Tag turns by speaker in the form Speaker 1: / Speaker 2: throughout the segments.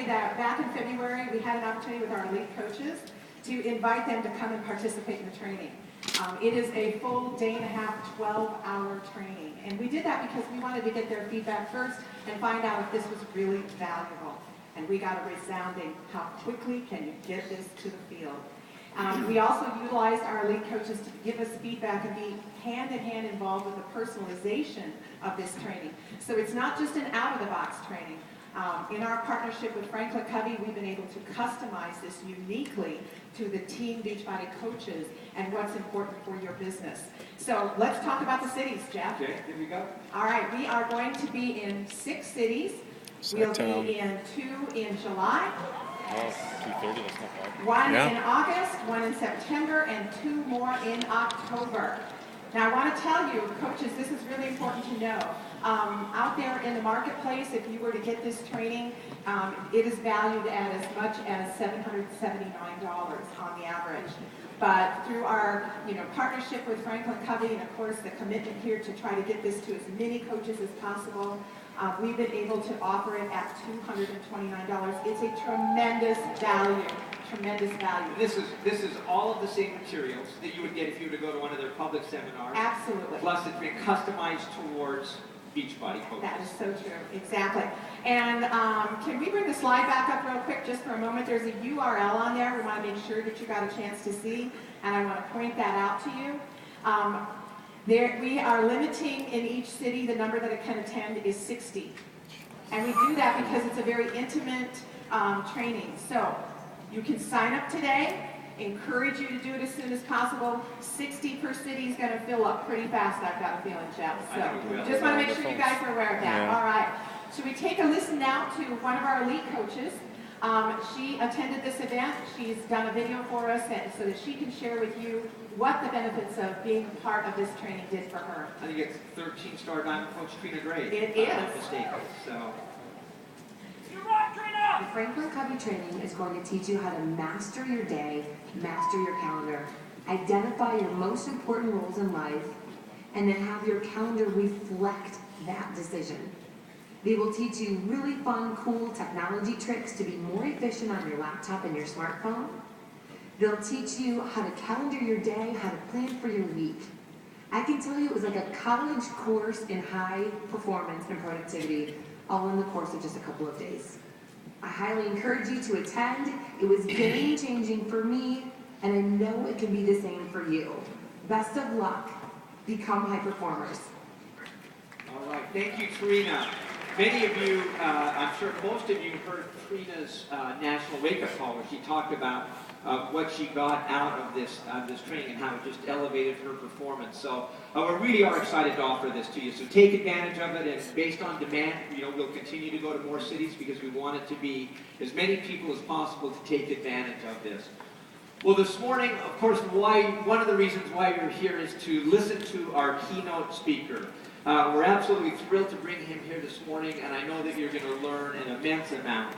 Speaker 1: that back in February, we had an opportunity with our elite coaches to invite them to come and participate in the training. It is a full day and a half, 12-hour training. And we did that because we wanted to get their feedback first and find out if this was really valuable. And we got a resounding, how quickly can you get this to the field? We also utilized our elite coaches to give us feedback and be hand-in-hand involved with the personalization of this training. So it's not just an out-of-the-box training. In our partnership with Franklin Covey, we've been able to customize this uniquely to the team Beachbody coaches and what's important for your business. So let's talk about the cities, Jeff.
Speaker 2: Okay, here we go.
Speaker 1: All right, we are going to be in 6 cities. We'll be in 2 in July.
Speaker 3: Oh, 2:30, that's not bad.
Speaker 1: 1 in August, 1 in September, and 2 more in October. Now, I want to tell you, coaches, this is really important to know. Out there in the marketplace, if you were to get this training, it is valued at as much as $779 on the average. But through our partnership with Franklin Covey and, of course, the commitment here to try to get this to as many coaches as possible, we've been able to offer it at $229. It's a tremendous value. Tremendous value.
Speaker 2: This is all of the same materials that you would get if you were to go to one of their public seminars.
Speaker 1: Absolutely.
Speaker 2: Plus, it's been customized towards Beachbody coaches.
Speaker 1: That is so true. Exactly. And can we bring the slide back up real quick just for a moment? There's a URL on there. We want to make sure that you got a chance to see, and I want to point that out to you. We are limiting in each city the number that it can attend is 60. And we do that because it's a very intimate training. So you can sign up today, encourage you to do it as soon as possible. 60 per city is going to fill up pretty fast, I've got a feeling, Jeff. So just want to make sure you guys are aware of that.
Speaker 3: Yeah.
Speaker 1: All right. So we take a listen now to one of our elite coaches. She attended this event. She's done a video for us so that she can share with you what the benefits of being a part of this training did for her.
Speaker 2: I think it's 13-star diamond coach Trina Gray.
Speaker 1: It
Speaker 2: if I'm not
Speaker 1: is.
Speaker 2: mistaken. So.
Speaker 4: The Franklin Covey training is going to teach you how to master your day, master your calendar, identify your most important roles in life, and then have your calendar reflect that decision. They will teach you really fun, cool technology tricks to be more efficient on your laptop and your smartphone. They'll teach you how to calendar your day, how to plan for your week. I can tell you it was like a college course in high performance and productivity, all in the course of just a couple of days. I highly encourage you to attend. It was game-changing for me, and I know it can be the same for you. Best of luck. Become high performers.
Speaker 2: All right. Thank you, Trina. Many of you, I'm sure most of you heard Trina's national wake-up call where she talked about what she got out of this training and how it just elevated her performance. So we really are excited to offer this to you. So take advantage of it, and based on demand, we'll continue to go to more cities because we want it to be as many people as possible to take advantage of this. Well, this morning, of course, one of the reasons why we're here is to listen to our keynote speaker. We're absolutely thrilled to bring him here this morning, and I know that you're going to learn an immense amount.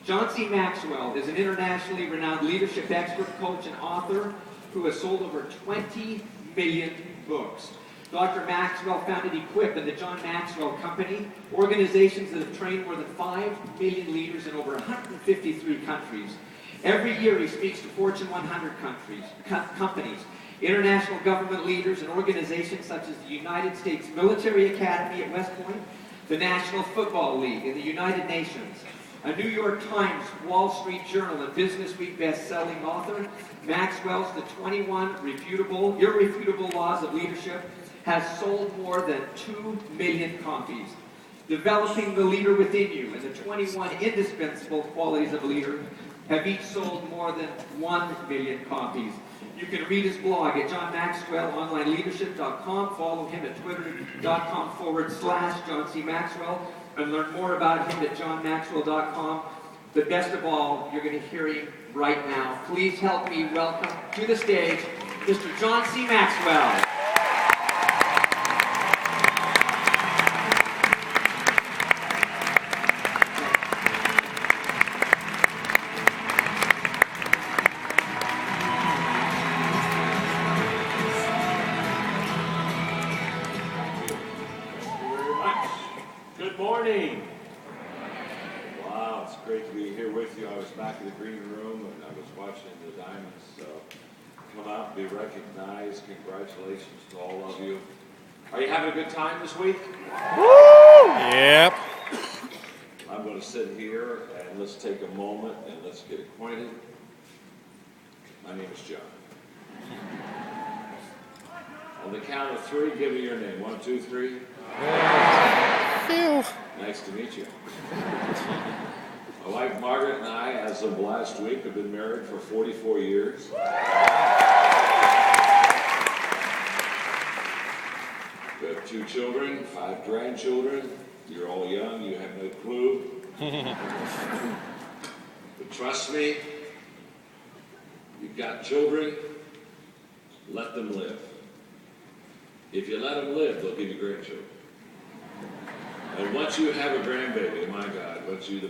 Speaker 2: John C. Maxwell is an internationally renowned leadership expert, coach, and author who has sold over 20 million books. Dr. Maxwell founded Equip and the John Maxwell Company, organizations that have trained more than 5 million leaders in over 153 countries. Every year he speaks to Fortune 100 companies, international government leaders, and organizations such as the United States Military Academy at West Point, the National Football League, and the United Nations. A New York Times, Wall Street Journal, and Business Week best-selling author, Maxwell's The 21 Irrefutable Laws of Leadership has sold more than 2 million copies. Developing the Leader Within You and the 21 Indispensable Qualities of a Leader have each sold more than 1 million copies. You can read his blog at johnmaxwellonlineleadership.com, follow him at twitter.com/John C. Maxwell, and learn more about him at johnmaxwell.com. But best of all, you're going to hear him right now. Please help me welcome to the stage Mr. John C. Maxwell.
Speaker 5: great to be here with you. I was back in the green room and I was watching the Diamonds come out and be recognized. Congratulations to all of you. Are you having a good time this week?
Speaker 3: Woo! Yep.
Speaker 5: I'm going to sit here and let's take a moment and let's get acquainted. My name is John. On the count of three, give me your name. 1, 2, 3. Nice to meet you. My wife Margaret and I, as of last week, have been married for 44 years. We have 2 children, 5 grandchildren. You're all young, you have no clue. But trust me, you've got children, let them live. If you let them live, they'll give you grandchildren. And once you have a grandbaby, my God, once you,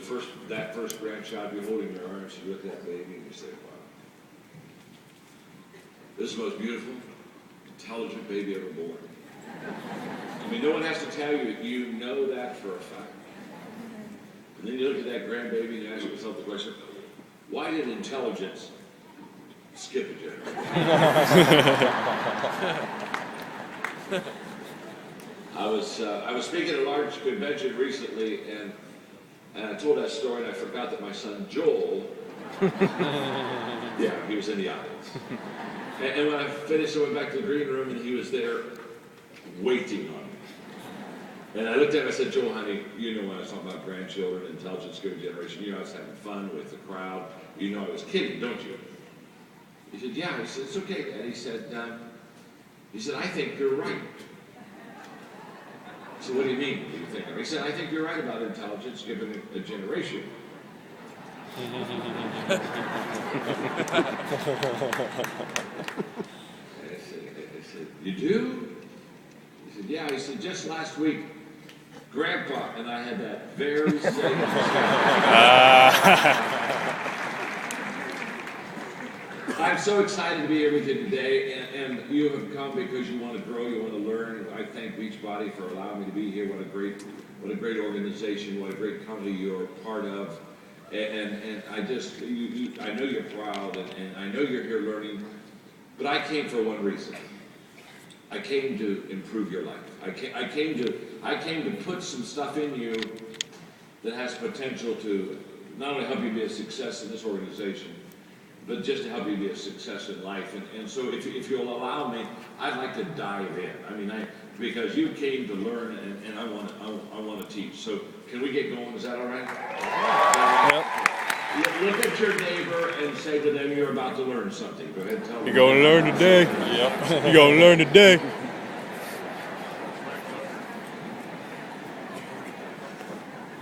Speaker 5: that first grandchild you hold in your arms, you look at that baby and you say, wow, this is the most beautiful, intelligent baby ever born. I mean, no one has to tell you, you know that for a fact. And then you look at that grandbaby and you ask yourself the question, why did intelligence skip a generation? I was speaking at a large convention recently, and I told that story, and I forgot that my son Joel, yeah, he was in the audience. And when I finished, I went back to the green room, and he was there waiting on me. And I looked at him, I said, Joel, honey, you know when I was talking about grandchildren, intelligence given generation, you know I was having fun with the crowd. You know I was kidding, don't you? He said, yeah. He said, it's okay, Dad. He said, I think you're right. So what do you mean? What do you think? He said, I think you're right about intelligence given a generation. I said, you do? He said, yeah. He said, just last week, Grandpa and I had that very same discussion. I'm so excited to be here with you today, and you have come because you want to grow, you want to learn. I thank Beachbody for allowing me to be here. What a great organization, what a great company you're part of. And I just, I know you're proud, and I know you're here learning, but I came for one reason. I came to improve your life. I came to put some stuff in you that has potential to not only help you be a success in this organization, but just to help you be a success in life. And so if you'll allow me, I'd like to dive in. I mean, because you came to learn, and I want to teach. So can we get going? Is that all right?
Speaker 3: Yep.
Speaker 5: Look at your neighbor and say to them, you're about to learn something. Go ahead and tell them.
Speaker 3: You're going to learn today. Yep. You're going to learn today.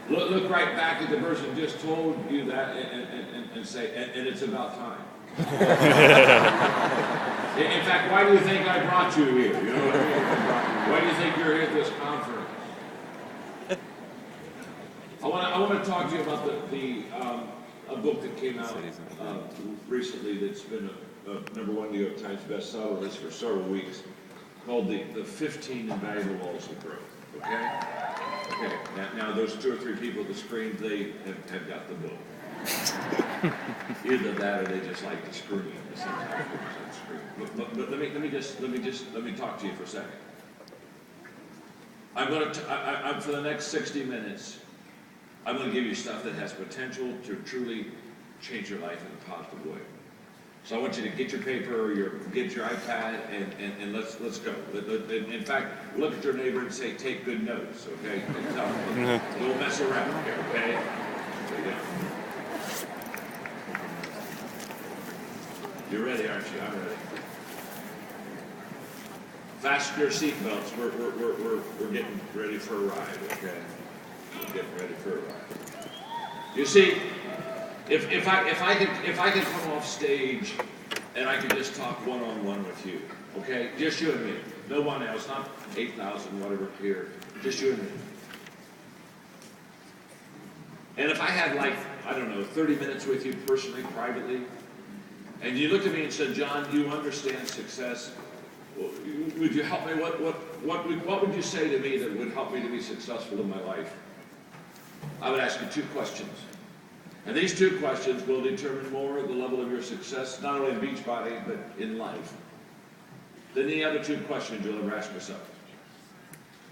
Speaker 5: Look right back at the person who just told you that and say, and it's about time. In fact, why do you think I brought you here? You know what I mean? Why do you think you're here at this conference? I want to talk to you about a book that came out recently that's been a #1 New York Times bestseller list for several weeks, called the 15 Invaluable Laws of Growth. Okay? Okay. Now those 2 or 3 people at the screen, they have got the book. Either that or they just like to scream. But let me talk to you for a second. I'm for the next 60 minutes, I'm going to give you stuff that has potential to truly change your life in a positive way. So I want you to get your paper or get your iPad and let's go. In fact, look at your neighbor and say, take good notes, okay? Don't mess around here, okay? There you go. You're ready, aren't you? I'm ready. Fasten your seatbelts. We're getting ready for a ride, okay? We're getting ready for a ride. You see, if I could come off stage and I could just talk one-on-one with you, okay? Just you and me. No one else, not 8,000, whatever here. Just you and me. And if I had like, I don't know, 30 minutes with you personally, privately, and you looked at me and said, John, you understand success. Would you help me? What would you say to me that would help me to be successful in my life? I would ask you 2 questions. And these two questions will determine more the level of your success, not only in Beachbody, but in life, than any other two questions you'll ever ask yourself.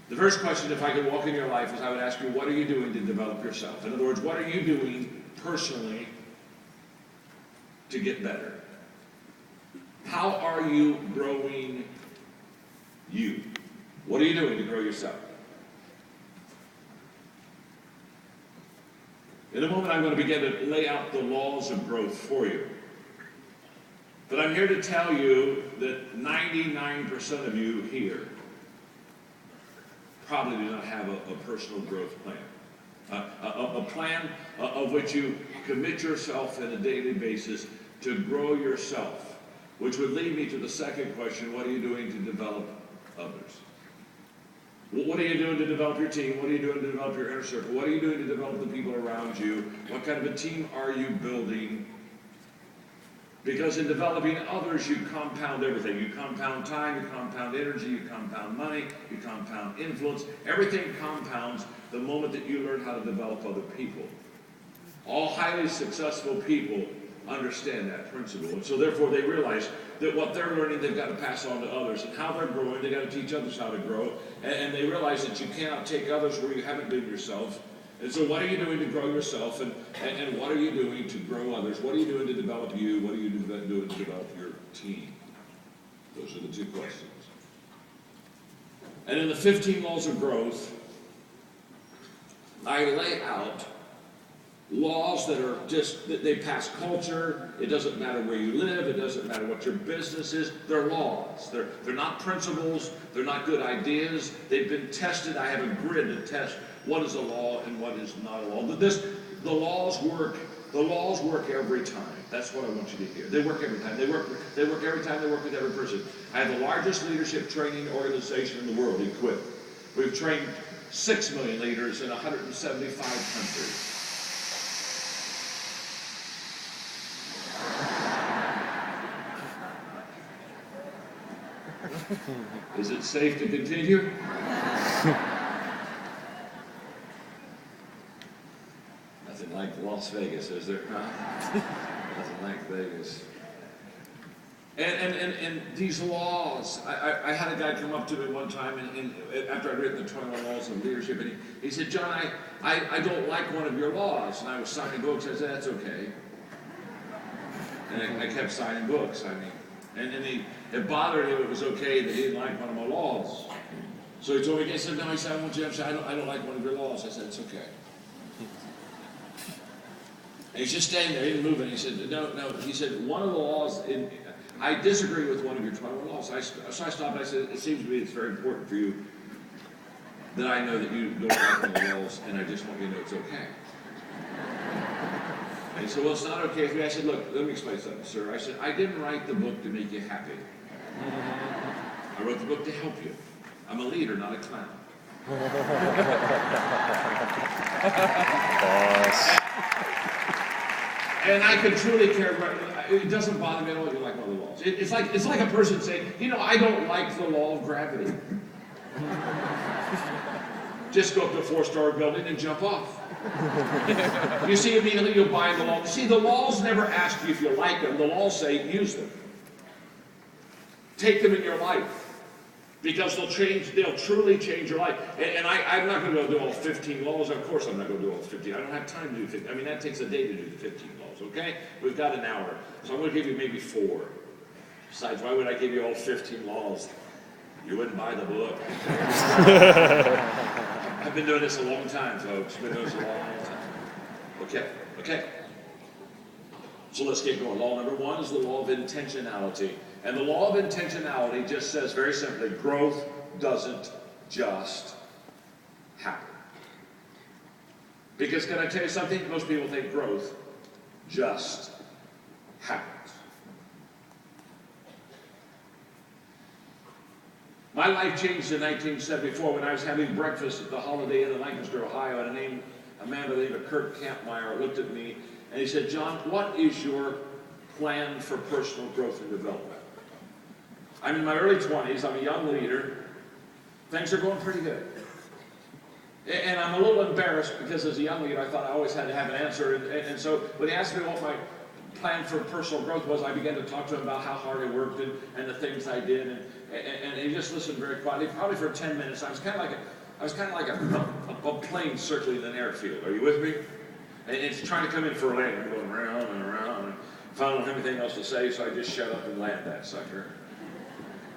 Speaker 5: The first question, if I could walk in your life, is I would ask you, what are you doing to develop yourself? In other words, what are you doing personally to get better? How are you growing you? What are you doing to grow yourself? In a moment, I'm going to begin to lay out the laws of growth for you. But I'm here to tell you that 99% of you here probably do not have a personal growth plan. A plan of which you commit yourself on a daily basis to grow yourself, which would lead me to the second question, what are you doing to develop others? What are you doing to develop your team? What are you doing to develop your inner circle? What are you doing to develop the people around you? What kind of a team are you building? Because in developing others, you compound everything. You compound time, you compound energy, you compound money, you compound influence. Everything compounds the moment that you learn how to develop other people. All highly successful people understand that principle. And so therefore they realize that what they're learning, they've got to pass on to others. And how they're growing, they've got to teach others how to grow. And they realize that you cannot take others where you haven't been yourself. And so what are you doing to grow yourself? And what are you doing to grow others? What are you doing to develop you? What are you doing to develop your team? Those are the two questions. And in the 15 laws of growth, I lay out laws that are just, they pass culture. It doesn't matter where you live. It doesn't matter what your business is. They're laws. They're not principles. They're not good ideas. They've been tested. I have a grid to test what is a law and what is not a law. The laws work. The laws work every time. That's what I want you to hear. They work every time. They work every time. They work with every person. I have the largest leadership training organization in the world, Equip. We've trained 6 million leaders in 175 countries. Is it safe to continue? Nothing like Las Vegas, is there? Huh? Nothing like Vegas. And these laws, I had a guy come up to me one time, and after I'd written the 21 Laws of Leadership, and he said, John, I don't like one of your laws. And I was signing books. I said, that's okay. And I kept signing books. And it bothered him. It was okay that he didn't like one of my laws. So he told me, he said, no, I want you to say, I don't like one of your laws. I said, it's okay. And he's just standing there, he didn't move, and he said, no. He said, one of the laws, I disagree with one of your 21 laws. So I stopped and I said, it seems to me it's very important for you that I know that you don't like one of the laws, and I just want you to know it's okay. And he said, well, it's not okay for me. I said, look, let me explain something, sir. I said, I didn't write the book to make you happy. I wrote the book to help you. I'm a leader, not a clown. And I could truly care. It doesn't bother me at all if you like one of the laws. It's like a person saying, I don't like the law of gravity. Just go up to a 4-story building and jump off. You see, immediately you'll buy the law. See, the laws never ask you if you like them. The laws say use them. Take them in your life. Because they'll truly change your life. And I'm not going to go do all 15 laws. Of course I'm not going to do all 15. I don't have time to do 15. That takes a day to do the 15 laws, okay? We've got an hour. So I'm going to give you maybe 4. Besides, why would I give you all 15 laws? You wouldn't buy the book. I've been doing this a long time, folks. I've been doing this a long time. Okay. So let's get going. Law number 1 is the law of intentionality. And the law of intentionality just says very simply, growth doesn't just happen. Because can I tell you something? Most people think growth just happens. My life changed in 1974 when I was having breakfast at the Holiday Inn in Lancaster, Ohio, and a man by the name of Kurt Kampmeyer looked at me and he said, John, what is your plan for personal growth and development? I'm in my early 20s, I'm a young leader, things are going pretty good. And I'm a little embarrassed because as a young leader, I thought I always had to have an answer. And so when he asked me what my plan for personal growth was, I began to talk to him about how hard I worked and the things I did. And he just listened very quietly, probably for 10 minutes. I was kind of like a plane circling an airfield. Are you with me? And it's trying to come in for a landing. I'm going around and around. And if I don't have anything else to say, so I just shut up and land that sucker.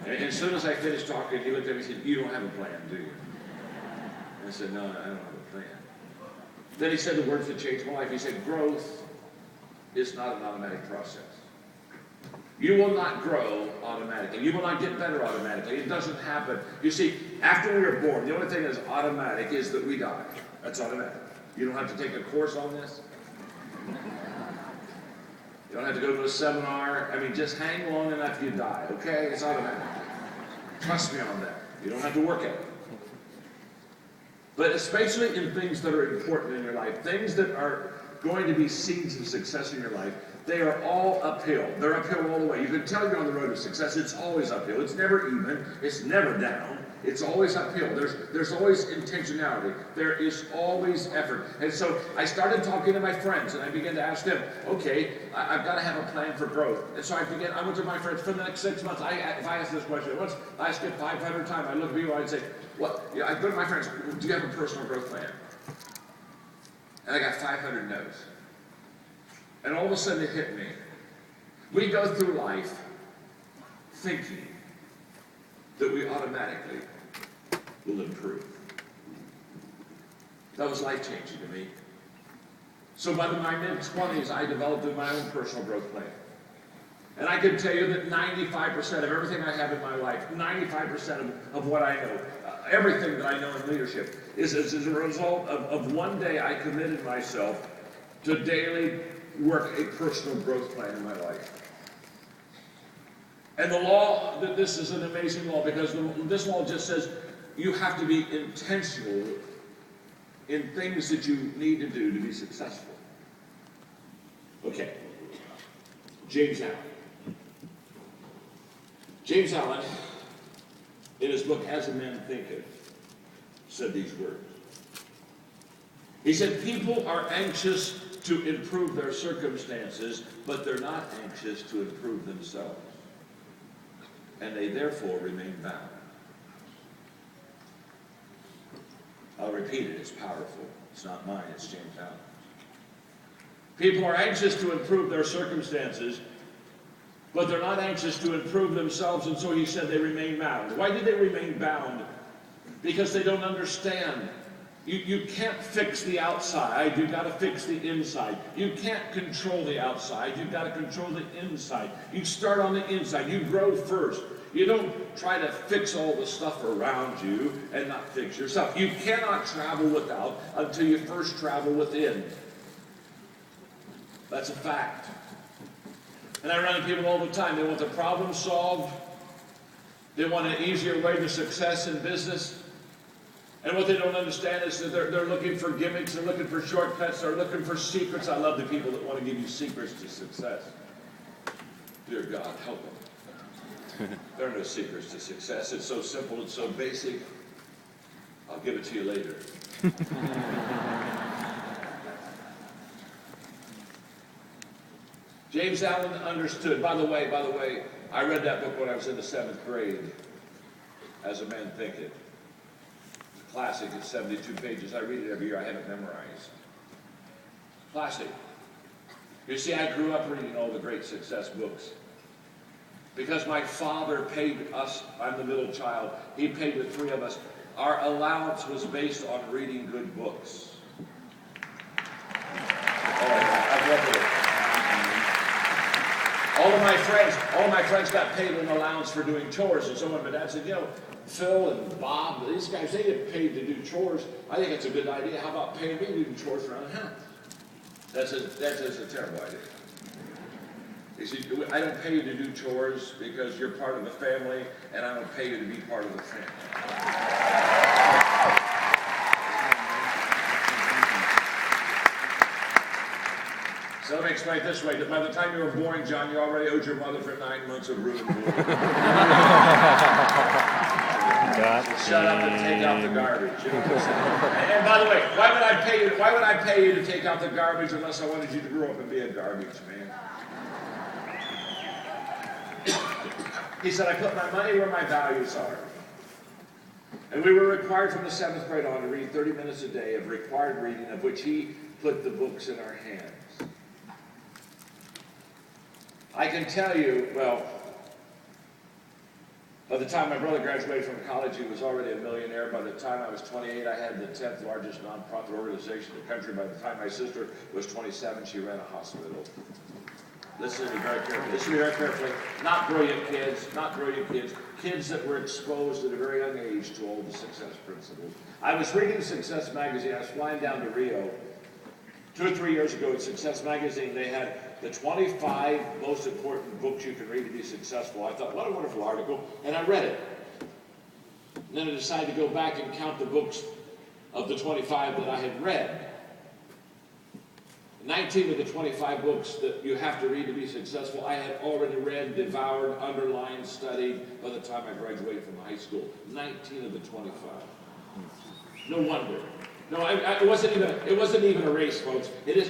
Speaker 5: And as soon as I finished talking, he looked at me and said, "You don't have a plan, do you?" I said, "No, I don't have a plan." Then he said the words that changed my life. He said, "Growth is not an automatic process. You will not grow automatically. You will not get better automatically. It doesn't happen. You see, after we are born, the only thing that is automatic is that we die. That's automatic. You don't have to take a course on this. You don't have to go to a seminar. I mean, just hang long enough, you die, okay? It's automatic. Trust me on that. You don't have to work at it. But especially in things that are important in your life, things that are going to be seeds of success in your life, they are all uphill. They're uphill all the way. You can tell you're on the road to success. It's always uphill. It's never even. It's never down. It's always uphill. There's always intentionality. There is always effort. And so I started talking to my friends, and I began to ask them, okay, I've got to have a plan for growth. And so I went to my friends for the next 6 months. If I ask this question once, I ask it 500 times. I look at people, I'd say, what? Yeah, I go to my friends, do you have a personal growth plan? And I got 500 no's. And all of a sudden it hit me. We go through life thinking that we automatically will improve. That was life-changing to me. So by my mid-20s, I developed my own personal growth plan. And I can tell you that 95% of everything I have in my life, 95% of what I know, everything that I know in leadership, is as a result of one day I committed myself to daily work a personal growth plan in my life. And the law, this is an amazing law, because this law just says you have to be intentional in things that you need to do to be successful. Okay. James Allen. James Allen, in his book, As a Man Thinketh, said these words. He said, people are anxious to improve their circumstances, but they're not anxious to improve themselves. And they therefore remain bound. I'll repeat it, it's powerful. It's not mine, it's James Allen. People are anxious to improve their circumstances, but they're not anxious to improve themselves, and so he said they remain bound. Why do they remain bound? Because they don't understand. You can't fix the outside, you've got to fix the inside. You can't control the outside, you've got to control the inside. You start on the inside, you grow first. You don't try to fix all the stuff around you and not fix yourself. You cannot travel without until you first travel within. That's a fact. And I run into people all the time. They want the problem solved. They want an easier way to success in business. And what they don't understand is that they're looking for gimmicks, they're looking for shortcuts, they're looking for secrets. I love the people that want to give you secrets to success. Dear God, help them. There are no secrets to success. It's so simple, it's so basic. I'll give it to you later. James Allen understood. By the way, I read that book when I was in the 7th grade. As a Man Thinketh. It's a classic. It's 72 pages. I read it every year. I have it memorized. Classic. You see, I grew up reading all the great success books. Because my father paid us, I'm the middle child, he paid the 3 of us. Our allowance was based on reading good books. I've read it. All of my friends got paid an allowance for doing chores, and someone, my dad said, you know, Phil and Bob, these guys, they get paid to do chores. I think it's a good idea. How about paying me to do chores around the house? That's a terrible idea. You see, I don't pay you to do chores because you're part of the family, and I don't pay you to be part of the family. So let me explain it this way, that by the time you were born, John, you already owed your mother for 9 months of room and board. So shut up and take out the garbage. You know what I'm saying? And by the way, why would I pay you? Why would I pay you to take out the garbage unless I wanted you to grow up and be a garbage man? He said, I put my money where my values are. And we were required from the 7th grade on to read 30 minutes a day of required reading, of which he put the books in our hands. I can tell you, well, by the time my brother graduated from college, he was already a millionaire. By the time I was 28, I had the 10th largest nonprofit organization in the country. By the time my sister was 27, she ran a hospital. Listen to me very carefully. Listen to me very carefully. Not brilliant kids, not brilliant kids. Kids that were exposed at a very young age to all the success principles. I was reading Success Magazine. I was flying down to Rio 2 or 3 years ago at Success Magazine. They had the 25 most important books you can read to be successful. I thought, what a wonderful article, and I read it. And then I decided to go back and count the books of the 25 that I had read. 19 of the 25 books that you have to read to be successful, I had already read, devoured, underlined, studied by the time I graduated from high school. 19 of the 25. No wonder. No, it wasn't even a race, folks. It is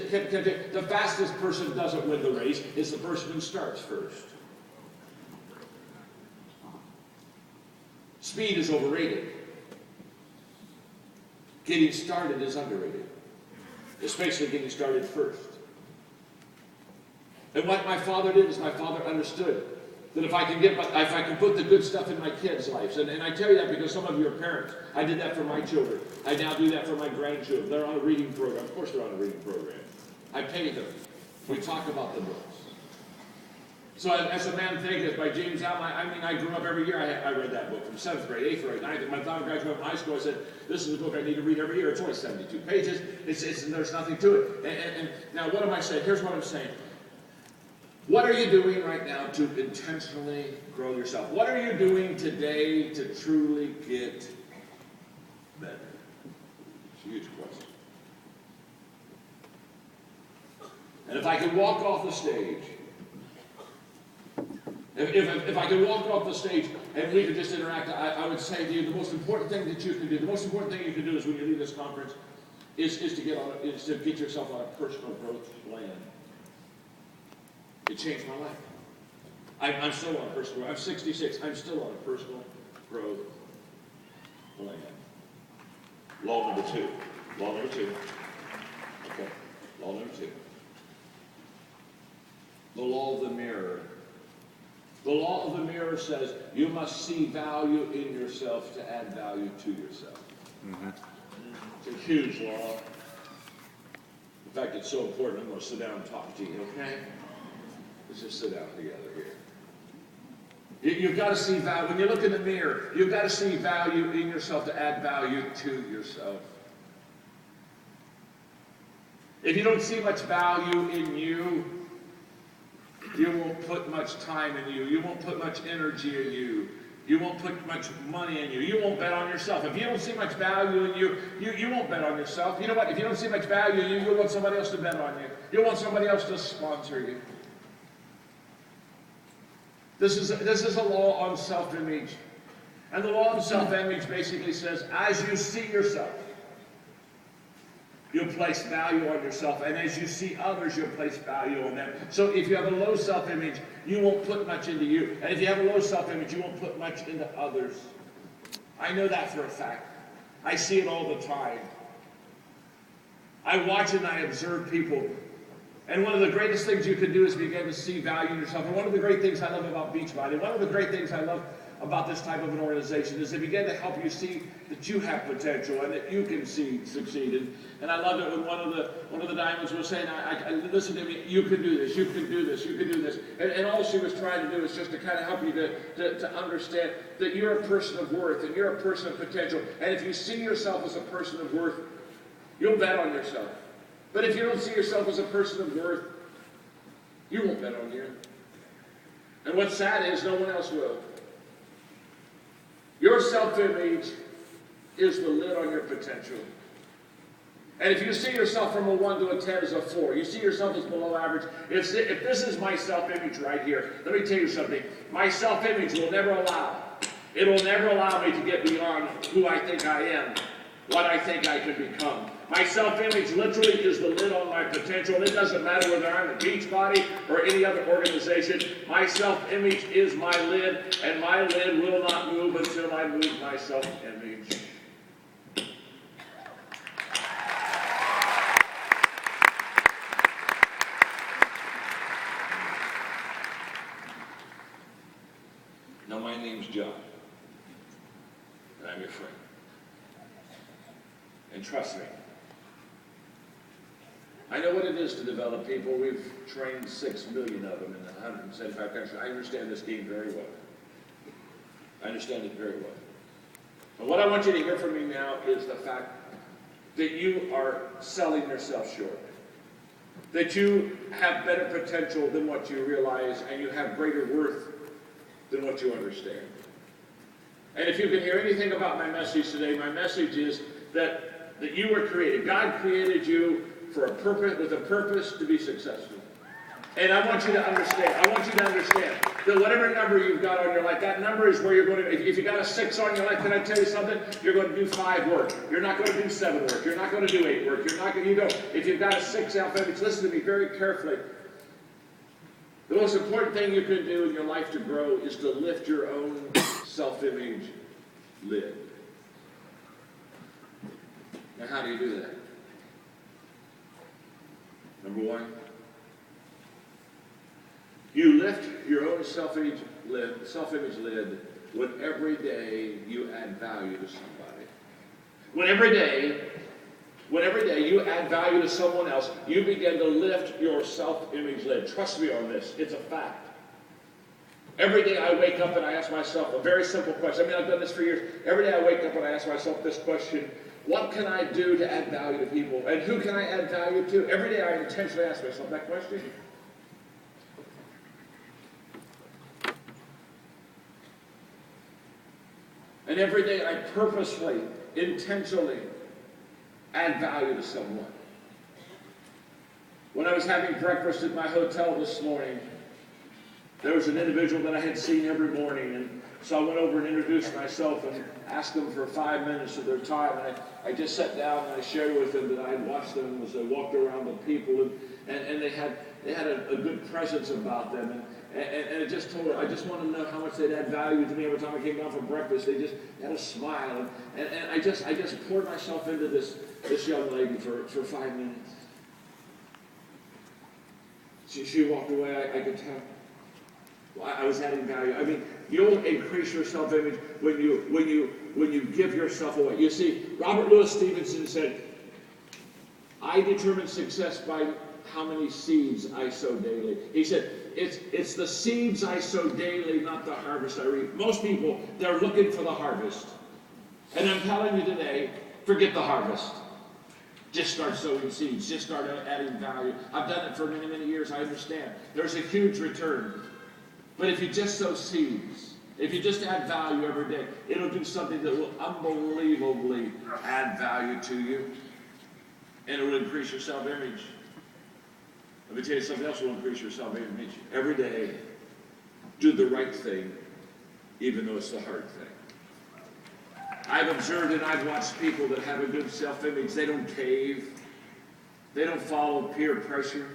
Speaker 5: the fastest person doesn't win the race. It's the person who starts first. Speed is overrated. Getting started is underrated. Especially getting started first. And what my father did is my father understood that if I can put the good stuff in my kids' lives, and I tell you that because some of you are parents. I did that for my children. I now do that for my grandchildren. They're on a reading program. Of course they're on a reading program. I pay them. We talk about the books. So as a man thinketh by James Allen, I grew up every year. I read that book from 7th grade, 8th grade, 9th grade. By the time I graduated from high school, I said, this is a book I need to read every year. It's only 72 pages. There's nothing to it. And now what am I saying? Here's what I'm saying. What are you doing right now to intentionally grow yourself? What are you doing today to truly get better? It's a huge question. And if I could walk off the stage, if I could walk off the stage and we could just interact, I would say to you, the most important thing that you can do, the most important thing you can do is when you leave this conference, is to get yourself on a personal growth plan. It changed my life. I'm still on a personal growth. I'm 66. I'm still on a personal growth plan. Law number 2. Law number 2. Okay. Law number 2. The law of the mirror. The law of the mirror says you must see value in yourself to add value to yourself. Mm-hmm. It's a huge law. In fact, it's so important, I'm going to sit down and talk to you, okay? Let's just sit down together here. You've got to see value. When you look in the mirror, you've got to see value in yourself to add value to yourself. If you don't see much value in you, you won't put much time in you. You won't put much energy in you. You won't put much money in you. You won't bet on yourself. If you don't see much value in you, you won't bet on yourself. You know what? If you don't see much value in you, you'll want somebody else to bet on you. You'll want somebody else to sponsor you. This is a law on self-image. And the law on self-image basically says, as you see yourself, you'll place value on yourself, and as you see others, you'll place value on them. So if you have a low self-image, you won't put much into you. And if you have a low self-image, you won't put much into others. I know that for a fact. I see it all the time. I watch and I observe people. And one of the greatest things you can do is begin to see value in yourself. And one of the great things I love about Beachbody, one of the great things I love about this type of an organization is they begin to help you see that you have potential and that you can succeed. And I loved it when one of the diamonds was saying, listen to me, you can do this, you can do this, you can do this. And all she was trying to do is just to kind of help you to understand that you're a person of worth and you're a person of potential. And if you see yourself as a person of worth, you'll bet on yourself. But if you don't see yourself as a person of worth, you won't bet on you. And what's sad is no one else will. Your self-image is the lid on your potential. And if you see yourself from a 1 to a 10 as a 4, you see yourself as below average. If this is my self-image right here, let me tell you something. My self-image will never allow It'll never allow me to get beyond who I think I am, what I think I can become. My self-image literally is the lid on my potential. It doesn't matter whether I'm at Beachbody or any other organization. My self-image is my lid, and my lid will not move until I move my self-image. Now, my name's John, and I'm your friend. And trust me, I know what it is to develop people. We've trained 6 million of them in 175 countries. I understand this game very well. I understand it very well. And what I want you to hear from me now is the fact that you are selling yourself short. That you have better potential than what you realize, and you have greater worth than what you understand. And if you can hear anything about my message today, my message is that you were created. God created you for a purpose, with a purpose to be successful. And I want you to understand that whatever number you've got on your life, that number is where you're going to, if you got a 6 on your life, can I tell you something? You're going to do 5 work. You're not going to do 7 work. You're not going to do 8 work. You're not going to, you know, if you've got a 6 self-image, listen to me very carefully. The most important thing you can do in your life to grow is to lift your own self-image lid. Now, how do you do that? Number 1, you lift your own self-image lid when every day you add value to somebody. When every day you add value to someone else, you begin to lift your self-image lid. Trust me on this, it's a fact. Every day I wake up and I ask myself a very simple question. I mean, I've done this for years. Every day I wake up and I ask myself this question: what can I do to add value to people? And who can I add value to? Every day I intentionally ask myself that question. And every day I purposefully, intentionally add value to someone. When I was having breakfast at my hotel this morning, there was an individual that I had seen every morning, and so I went over and introduced myself and asked them for 5 minutes of their time. And I just sat down and I shared with them that I had watched them as they walked around the people, and they had a good presence about them. And I just told her, I just wanted to know how much they'd add value to me every time I came down from breakfast. They just had a smile, and I just poured myself into this young lady for 5 minutes. She walked away. I could tell. I was adding value. I mean, you'll increase your self-image when you give yourself away. You see, Robert Louis Stevenson said, "I determine success by how many seeds I sow daily." He said, it's the seeds I sow daily, not the harvest I reap. Most people, they're looking for the harvest. And I'm telling you today, forget the harvest. Just start sowing seeds. Just start adding value. I've done it for many, many years. I understand. There's a huge return. But if you just sow seeds, if you just add value every day, it'll do something that will unbelievably add value to you. And it will increase your self-image. Let me tell you something else will increase your self-image. Every day, do the right thing, even though it's the hard thing. I've observed and I've watched people that have a good self-image. They don't cave. They don't follow peer pressure.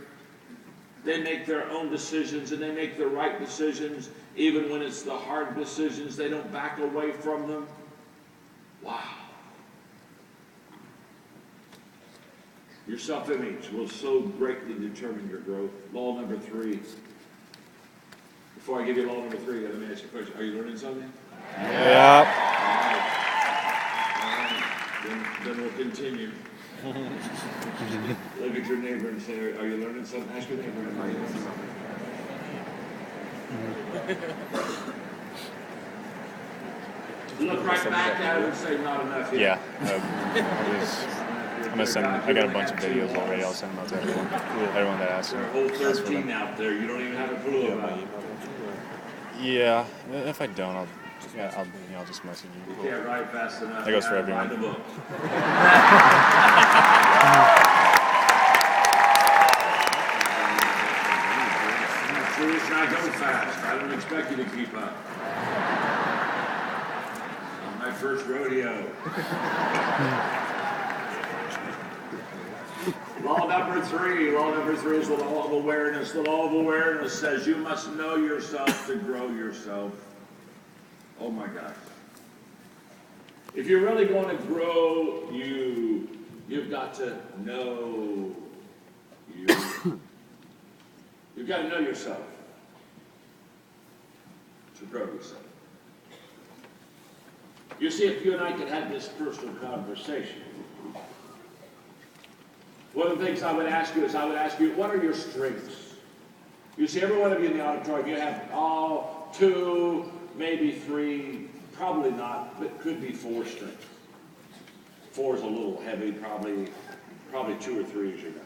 Speaker 5: They make their own decisions, and they make the right decisions, even when it's the hard decisions. They don't back away from them. Wow. Your self-image will so greatly determine your growth. Law number 3. Before I give you law number 3, let me ask you a question. Are you learning something?
Speaker 3: Yep.
Speaker 5: All right. Then we'll continue. Look at your neighbor and say, "Are you learning something?" Ask your neighbor, "Are you learning something?" Look right back at him and say, "Not enough yet."
Speaker 3: I'm gonna send. I got a bunch of videos already. I'll send them out to everyone. Everyone that asks.
Speaker 5: There are a whole 13 out there. You don't even have a clue about it.
Speaker 3: Yeah. If I don't, I'll just message you.
Speaker 5: You can't write fast enough.
Speaker 3: That goes for everyone.
Speaker 5: Find the book. Serious, I go fast. I don't expect you to keep up. first rodeo. Law number three is the law of awareness. The law of awareness says you must know yourself to grow yourself. Oh my gosh. If you're really going to grow you've got to know you. You've got to know yourself to grow yourself. You see, if you and I could have this personal conversation, one of the things I would ask you is, what are your strengths? You see, every one of you in the auditorium, you have 2, maybe 3, probably not, but could be 4 strengths. 4 is a little heavy, probably 2 or 3 is your number.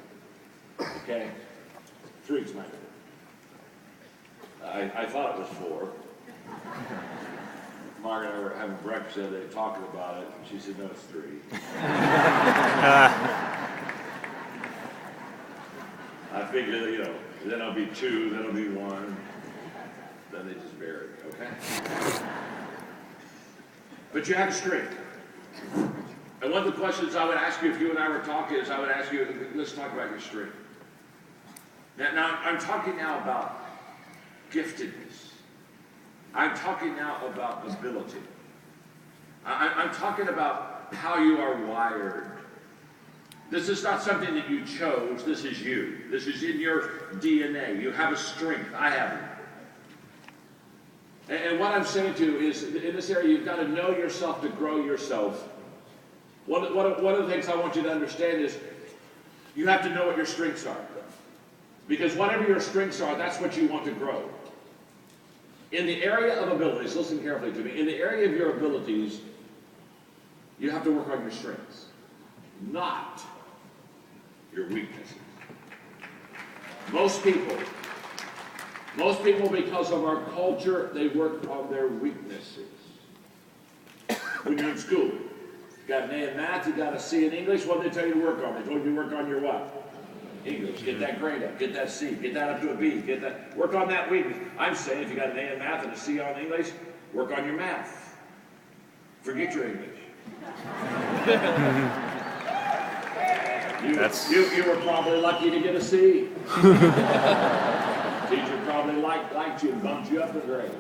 Speaker 5: Okay? 3 is my number. I thought it was 4. Margaret and I were having breakfast the other day talking about it, and she said, no, it's 3. I figured, then I'll be 2, then I'll be 1. Then they just bury me, okay? But you have strength. And one of the questions I would ask you if you and I were talking is, I would ask you, let's talk about your strength. Now I'm talking now about giftedness. I'm talking now about ability. I'm talking about how you are wired. This is not something that you chose. This is you. This is in your DNA. You have a strength. I have it. And what I'm saying to you is, in this area, you've got to know yourself to grow yourself. One of the things I want you to understand is, you have to know what your strengths are. Because whatever your strengths are, that's what you want to grow. In the area of abilities, listen carefully to me, in the area of your abilities, you have to work on your strengths, not your weaknesses. Most people, because of our culture, they work on their weaknesses. When you're in school, you got an A in math, you got a C in English, what did they tell you to work on? They told you to work on your what? English. Get that grade up, get that C, get that up to a B, work on that weakness. I'm saying if you got an A in math and a C on English, work on your math. Forget your English. You were probably lucky to get a C. Teacher probably liked you and bumped you up a grade.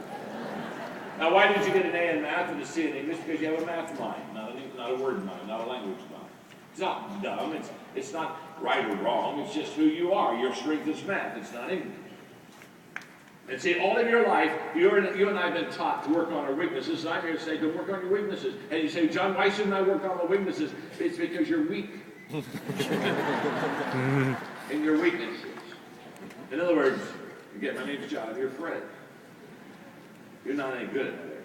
Speaker 5: Now, why did you get an A in math and a C in English? Because you have a math mind, not a word mind, not a language mind. It's not dumb, it's not right or wrong, it's just who you are. Your strength is math, it's not English. And see, all of your life, you and I have been taught to work on our weaknesses, and I'm here to say, go work on your weaknesses. And you say, John, why shouldn't I work on my weaknesses? It's because you're weak. In your weaknesses. In other words, again, my name's John, I'm your friend. You're not any good at that area.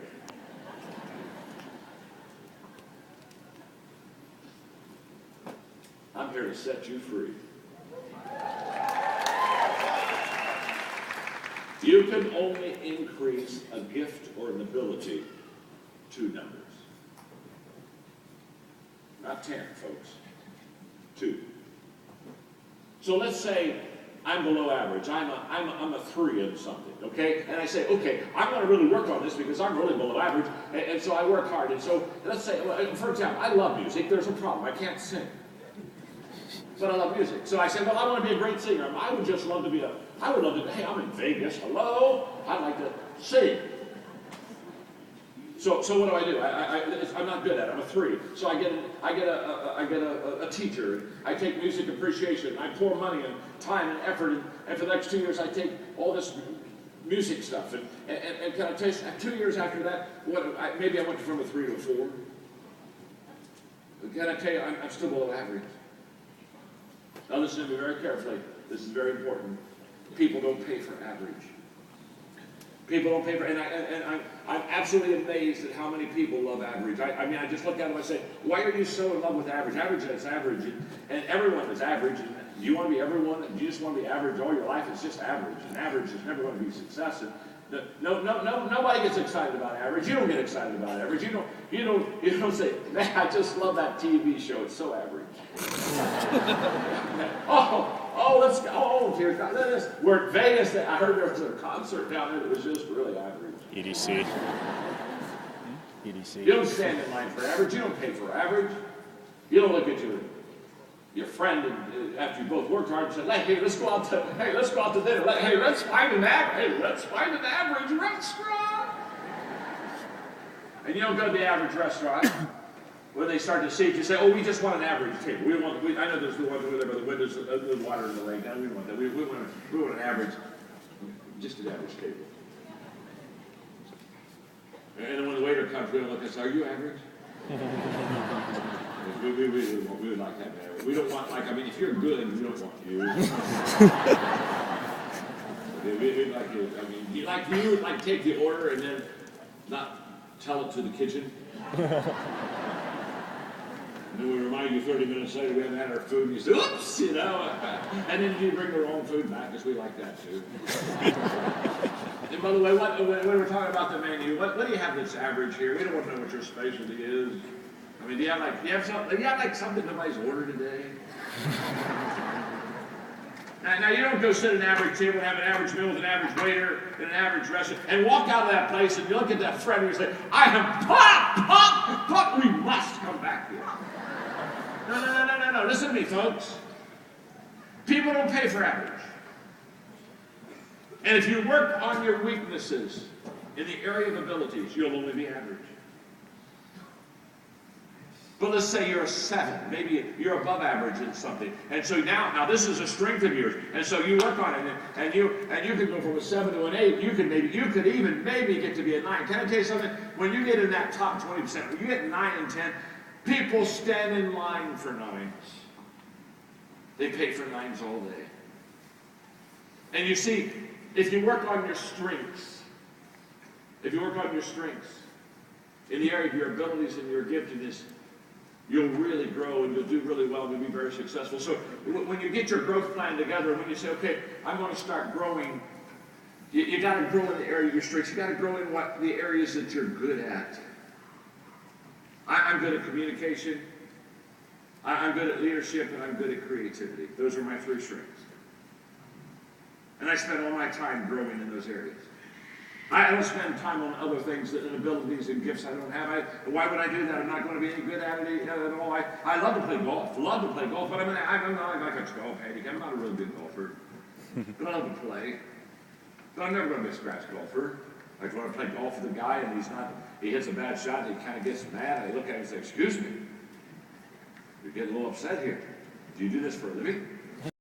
Speaker 5: I'm here to set you free. You can only increase a gift or an ability 2 numbers. Not 10, folks. 2. So let's say I'm below average. I'm a 3 in something, okay? And I say, okay, I'm going to really work on this because I'm really below average, and so I work hard. And so let's say, for example, I love music. There's a problem. I can't sing. But I love music. So I said, well, I want to be a great singer. I would just love to be hey, I'm in Vegas. Hello? I'd like to sing. So what do? I'm not good at it. I'm a 3. So I get a teacher. I take music appreciation. I pour money and time and effort. And for the next 2 years, I take all this music stuff. And can I tell you, 2 years after that, maybe I went from a 3 to a 4. Can I tell you, I'm still below average. Now listen to me very carefully. This is very important. People don't pay for average. People don't pay for, and I'm absolutely amazed at how many people love average. I just look at them and I say, why are you so in love with average? Average is average, and everyone is average. And do you want to be everyone? Do you just want to be average all your life? It's just average, and average is never going to be success. Nobody gets excited about average. You don't get excited about average. You don't say, man, I just love that TV show. It's so average. Let's go. Oh, dear God. We're in Vegas. I heard there was a concert down there that was just really average.
Speaker 3: EDC. PDC.
Speaker 5: You don't stand in line for average. You don't pay for average. You don't look at your friend and, after you both worked hard and said, hey, let's go out to dinner. Hey, let's find an average restaurant. And you don't go to the average restaurant where they start to see it. You say, oh, we just want an average table. I know there's the ones over there by the windows, the water in the lake. No, we want that. We want an average, just an average table. And then when the waiter comes, we're going to look and say, are you average? we would like that average. We don't want, if you're good, we don't want you. We'd like you. You would like take the order and then not tell it to the kitchen. And then we remind you 30 minutes later we haven't had our food, and you say, oops, and then you bring the wrong food back, because we like that too. And by the way, when we're talking about the menu, what do you have that's average here? We don't want to know what your specialty is. Do you have something nobody's ordered today? Now you don't go sit at an average table and have an average meal with an average waiter in an average restaurant and walk out of that place and you look at that friend and you say, I am pumped, we must come back here. No. Listen to me, folks. People don't pay for average. And if you work on your weaknesses in the area of abilities, you'll only be average. But let's say you're a 7. Maybe you're above average in something. And so now this is a strength of yours. And so you work on it, and you can go from a 7 to an 8. You could even get to be a 9. Can I tell you something? When you get in that top 20%, when you get 9 and 10, people stand in line for 9s. They pay for 9s all day. And you see, if you work on your strengths, in the area of your abilities and your giftedness, you'll really grow and you'll do really well and you'll be very successful. So when you get your growth plan together, when you say, okay, I'm going to start growing, you got to grow in the area of your strengths. You got to grow in the areas that you're good at. I'm good at communication, I'm good at leadership, and I'm good at creativity. Those are my 3 strengths. And I spend all my time growing in those areas. I don't spend time on other things and abilities and gifts I don't have. Why would I do that? I'm not going to be any good at it at all. I love to play golf. But I'm not like a golf handicap. I'm not a really good golfer. But I love to play. But I'm never going to be a scratch golfer. Like when I play golf with a guy and he hits a bad shot and he kind of gets mad. I look at him and say, excuse me, you're getting a little upset here. Do you do this for a living?